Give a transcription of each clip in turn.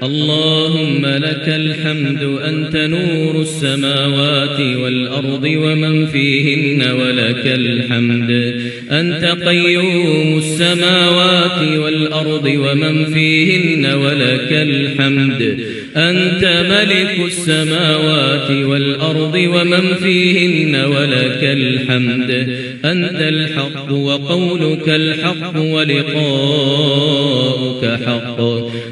اللهم لك الحمد أنت نور السماوات والأرض ومن فيهن ولك الحمد أنت قيوم السماوات والأرض ومن فيهن ولك الحمد أنت ملك السماوات والأرض ومن فيهن ولك الحمد أنت الحق وقولك الحق ولقاؤك حق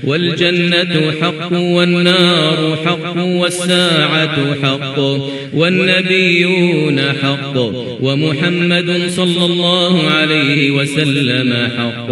والجنة حق والنار حق والساعة حق والنبيون حق ومحمد صلى الله عليه وسلم حق.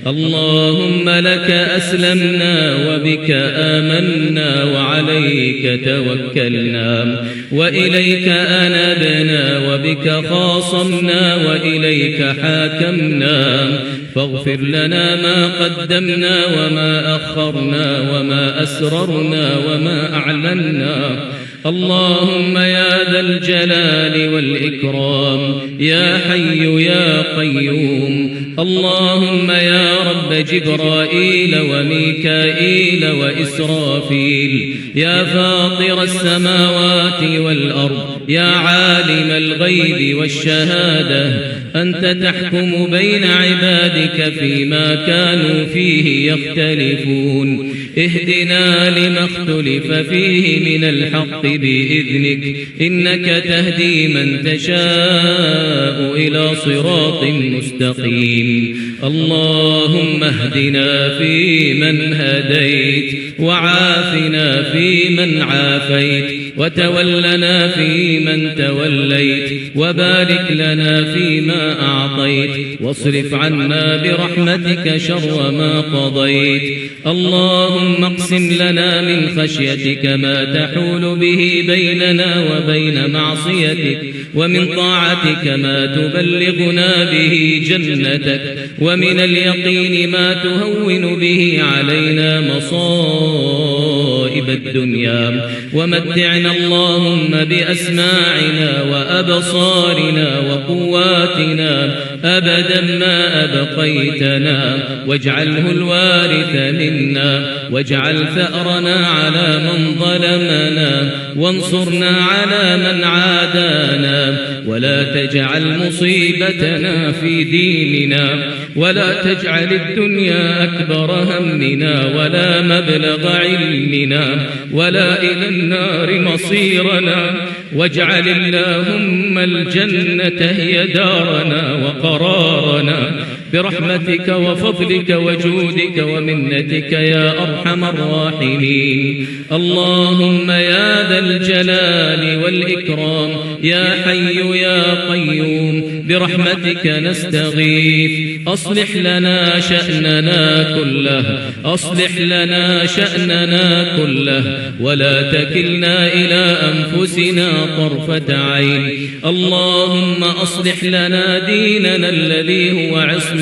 اللهم لك أسلمنا وبك آمنا وعليك توكلنا وإليك أنبنا وبك خاصمنا وإليك حاكمنا فاغفر لنا ما قدمنا وما أخرنا وما أسررنا وما أعلنا. اللهم يا ذا الجلال والإكرام يا حي يا قيوم. اللهم يا رب جبرائيل وميكائيل وإسرافيل يا فاطر السماوات والأرض يا عالم الغيب والشهادة أنت تحكم بين عبادك فيما كانوا فيه يختلفون اهدنا لما اختلف فيه من الحق بإذنك إنك تهدي من تشاء إلى صراط مستقيم. اللهم اهدنا فيمن هديت وعافنا فيمن عافيت وتولنا فيمن توليت وبارك لنا فيما أعطيت واصرف عنا برحمتك شر ما قضيت. اللهم اقسم لنا من خشيتك ما تحول به بيننا وبين معصيتك ومن طاعتك ما تبلغنا به جنتك ومن اليقين ما تهون به علينا مصائب الدنيا ومتعنا اللهم بأسماعنا وأبصارنا وقواتنا أبدا ما أبقيتنا واجعله الوارث منا واجعل ثأرنا على من ظلمنا وانصرنا على من عادانا ولا تجعل مصيبتنا في ديننا ولا تجعل الدنيا أكبر همنا ولا مبلغ علمنا ولا إلى النار مصيرنا واجعل اللهم الجنة هي دارنا وقرارنا برحمتك وفضلك وجودك ومنتك يا أرحم الراحمين. اللهم يا ذا الجلال والإكرام يا حي يا قيوم برحمتك نستغيث أصلح لنا شأننا كله أصلح لنا شأننا كله ولا تكلنا إلى أنفسنا طرفة عين. اللهم أصلح لنا ديننا الذي هو عصمة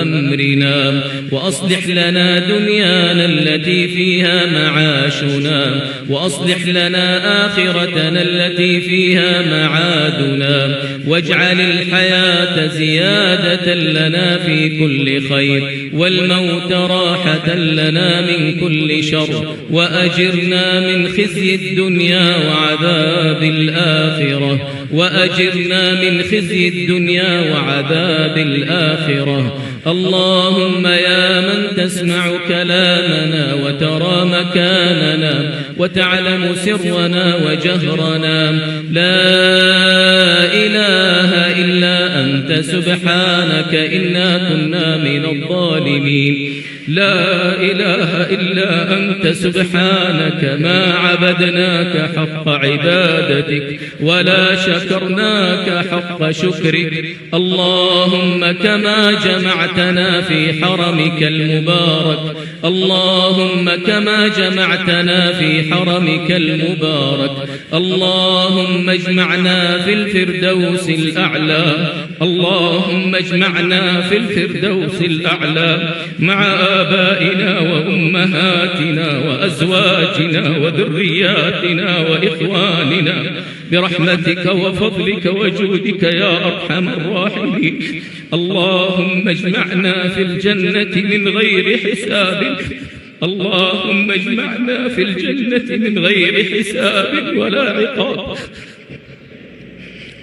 أمرنا وأصلح لنا دنيانا التي فيها معاشنا وأصلح لنا آخرتنا التي فيها معادنا واجعل الحياة زيادة لنا في كل خير والموت راحة لنا من كل شر وأجرنا من خزي الدنيا وعذاب الآخرة وأجرنا من خزي الدنيا وعذاب الآخرة. اللهم يا من تسمع كلامنا وترى مكاننا وتعلم سرنا وجهرنا لا إله إلا أنت سبحانك إنا كنا من الظالمين. لا إله إلا أنت سبحانك ما عبدناك حق عبادتك ولا شكرناك حق شكرك. اللهم كما جمعتنا في حرمك المبارك اللهم كما جمعتنا في حرمك المبارك اللهم اجمعنا في الفردوس الأعلى اللهم اجمعنا في الفردوس الأعلى مع آبائنا وأمهاتنا وأزواجنا وذرياتنا وإخواننا برحمتك وفضلك وجودك يا أرحم الراحمين. اللهم اجمعنا في الجنة من غير حساب اللهم اجمعنا في الجنة من غير حساب ولا عقاب.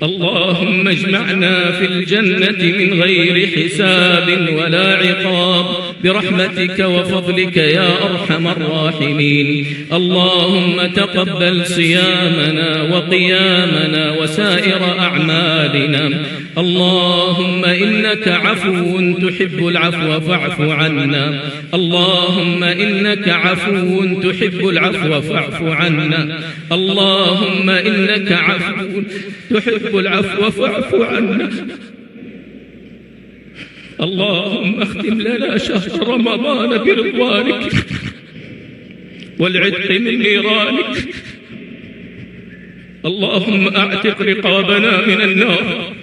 اللهم اجمعنا في الجنة من غير حساب ولا عقاب برحمتك وفضلك يا أرحم الراحمين. اللهم تقبل صيامنا وقيامنا وسائر أعمالنا. اللهم إنك عفو تحب العفو فاعف عنا. اللهم إنك عفو تحب العفو فاعف عنا. اللهم إنك عفو تحب العفو فاعف عنا. اللهم اختم لنا شهر رمضان برضوانك والعتق من نيرانك. اللهم اعتق رقابنا من النار.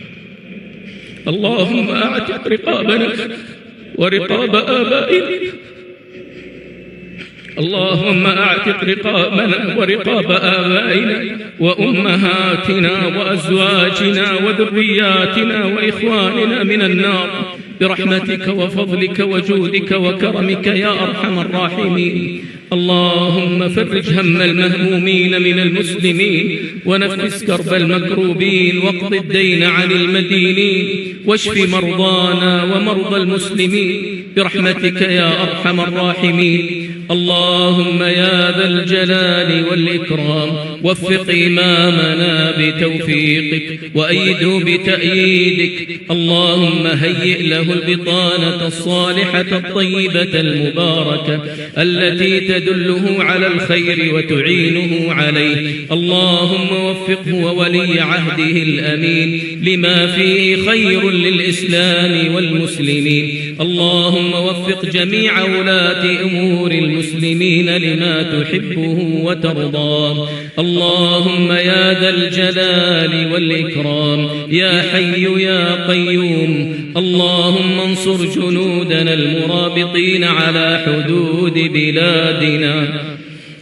اللهم اعتق رقابنا ورقاب آبائنا. اللهم اعتق رقابنا ورقاب آبائنا وأمهاتنا وأزواجنا وذرياتنا وإخواننا من النار برحمتك وفضلك وجودك وكرمك يا أرحم الراحمين. اللهم فرج هم المهمومين من المسلمين ونفس كرب المكروبين واقض الدين عن المدينين واشف مرضانا ومرضى المسلمين برحمتك يا أرحم الراحمين. اللهم يا ذا الجلال والإكرام وفق إمامنا بتوفيقك وأيده بتأييدك. اللهم هيئ له البطانة الصالحة الطيبة المباركة التي تدله على الخير وتعينه عليه. اللهم وفقه وولي عهده الأمين لما فيه خير للإسلام والمسلمين. اللهم وفق جميع ولاة أمور المسلمين لما تحبه وترضاه. اللهم يا ذا الجلال والإكرام يا حي يا قيوم. اللهم انصر جنودنا المرابطين على حدود بلادنا.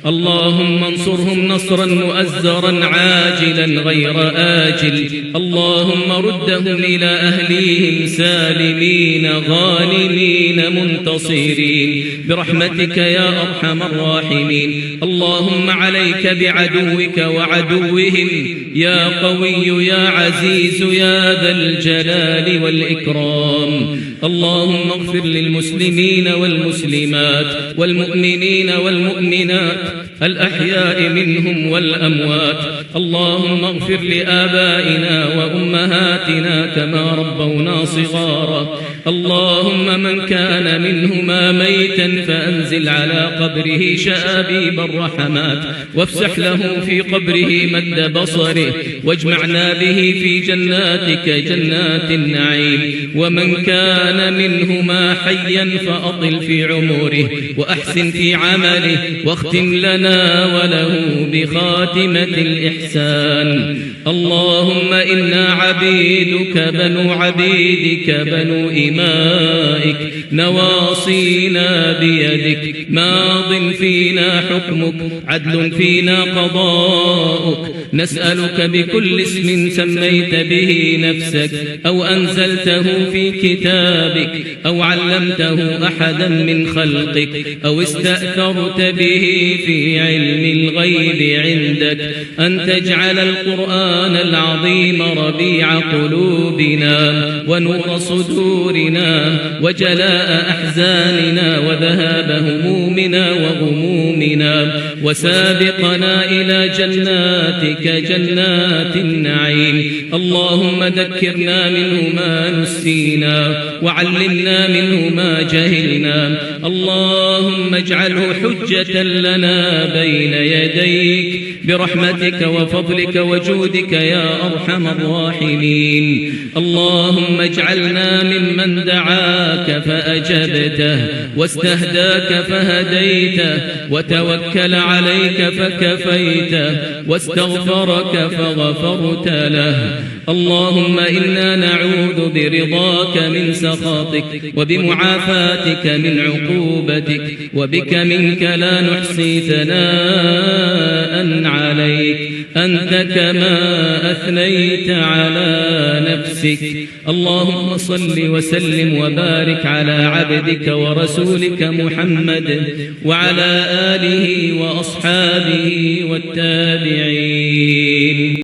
اللهم انصرهم نصرا مؤزرا عاجلا غير آجل. اللهم ردهم إلى أهليهم سالمين غانمين منتصرين برحمتك يا أرحم الراحمين. اللهم عليك بعدوك وعدوهم يا قوي يا عزيز يا ذا الجلال والإكرام. اللهم اغفر للمسلمين والمسلمات والمؤمنين والمؤمنات الأحياء منهم والأموات. اللهم اغفر لآبائنا وأمهاتنا كما ربونا صغارا. اللهم من كان منهما ميتا فأنزل على قبره شآبيب الرحمات وافسح له في قبره مد بصره واجمعنا به في جناتك جنات النعيم. ومن كان منهما حيا فأطل في عمره وأحسن في عمله واختم لنا وله بخاتمة الإحسان. اللهم إنا عبيدك بنو عبيدك بنو إمائك نواصينا بيدك ماض فينا حكمك عدل فينا قضاؤك. نسألك بكل اسم سميت به نفسك أو أنزلته في كتابك أو علمته أحدا من خلقك أو استأثرت به في علم الغيب عندك أن تجعل القرآن العظيم ربيع قلوبنا ونور صدورنا وجلاء أحزاننا وذهاب همومنا وغمومنا وسابقنا إلى جناتك جنات النعيم. اللهم ذكرنا منه ما نسينا وعلمنا منه ما جهلنا. اللهم اجعله حجة لنا بين يديك برحمتك وفضلك وجودك يا أرحم الراحمين. اللهم اجعلنا ممن دعاك فأجبته واستهداك فهديته وتوكل عليك فكفيته واستغفرك فغفرت له. اللهم إنا نعوذ برضاك من سخطك وبمعافاتك من عقوبتك وبك منك لا نحصي ثناء عليك أنت كما أثنيت على نفسك. اللهم صل وسلم وبارك على عبدك ورسولك محمد وعلى آله وأصحابه والتابعين.